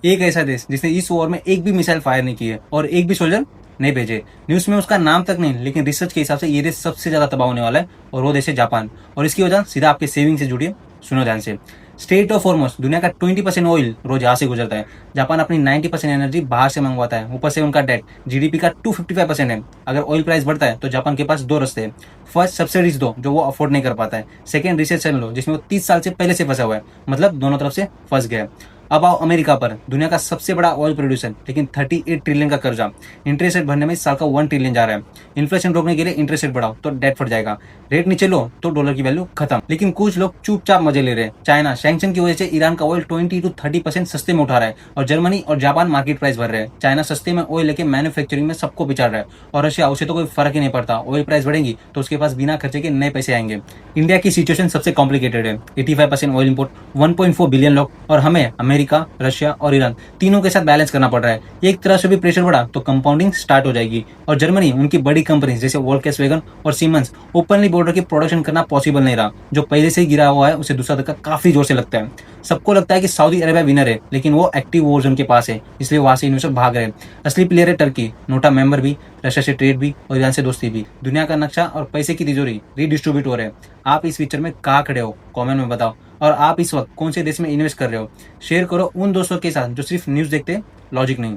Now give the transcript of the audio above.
एक ऐसा देश जिसने इस वॉर में एक भी मिसाइल फायर नहीं की है और एक भी सोल्जर नहीं भेजे। न्यूज में उसका नाम तक नहीं, लेकिन रिसर्च के हिसाब से ये देश सबसे ज्यादा तबाह होने वाला है और वो देश है जापान। और इसकी वजह सीधा आपके सेविंग से जुड़ी है। सुनो ध्यान से। स्टेट ऑफ फॉरमोस्ट, दुनिया का 20% ऑयल रोज यहाँ से गुजरता है। जापान अपनी 90% एनर्जी बाहर से मंगवाता है। ऊपर से उनका डेट जीडीपी का 255% है। अगर ऑयल प्राइस बढ़ता है तो जापान के पास दो रास्ते हैं। फर्स्ट, सब्सिडीज दो जो वो अफोर्ड नहीं कर पाता है। सेकंड, रिसेशन लो जिसमें वो 30 साल से पहले से फंसा हुआ है, मतलब दोनों तरफ से फंस गया है। अब आओ अमेरिका पर, दुनिया का सबसे बड़ा ऑयल प्रोड्यूसर, लेकिन 38 ट्रिलियन का कर्जा। इंटरेस्ट रेट भरने में इस साल का 1 ट्रिलियन जा रहा है। इन्फ्लेशन रोकने के लिए इंटरेस्ट रेट बढ़ाओ तो डेट फट जाएगा। रेट नीचे लो तो डॉलर की वैल्यू खत्म। लेकिन कुछ लोग चुपचाप मजे ले रहे हैं। चाइना सैंक्शन की वजह से ईरान का ऑयल 20 to 30% सस्ते में उठा रहा है और जर्मनी और जापान मार्केट प्राइस भर रहे हैं। चाइना सस्ते में ऑयल लेके मैन्युफैक्चरिंग में सबको बिचार रहा है और रशिया, उसे तो कोई फर्क ही नहीं पड़ता। ऑयल प्राइस बढ़ेंगी तो उसके पास बिना खर्चे के नए पैसे आएंगे। इंडिया की सिचुएशन सबसे कॉम्प्लिकेटेड है। 85% ऑयल इंपोर्ट, 1.4 बिलियन लोग, और हमें अमेरिका, रशिया और ईरान तीनों के साथ बैलेंस करना पड़ रहा है। एक तरह से भी प्रेशर बढ़ा तो कंपाउंडिंग स्टार्ट हो जाएगी। और जर्मनी, उनकी बड़ी कंपनी जैसे वोल्क्सवैगन और सीमेंस ओपनली बोल रहे कि प्रोडक्शन करना पॉसिबल नहीं रहा। जो पहले से ही गिरा हुआ है उसे दूसरा धक्का काफी जोर से लगता है। सबको लगता है कि सऊदी अरेबिया विनर है, लेकिन वो एक्टिव वॉर जोन के पास है, इसलिए वहां से इन्वेस्टर भाग रहे हैं। असली प्लेयर है टर्की, नोटा मेंबर भी, रशिया से ट्रेड भी और ईरान से दोस्ती भी। दुनिया का नक्शा और पैसे की तिजोरी रीडिस्ट्रीब्यूट हो रहे हैं। आप इस पिक्चर में कहाँ खड़े हो, कमेंट में बताओ। और आप इस वक्त कौन से देश में इन्वेस्ट कर रहे हो, शेयर करो उन दोस्तों के साथ जो सिर्फ न्यूज देखते हैं, लॉजिक नहीं।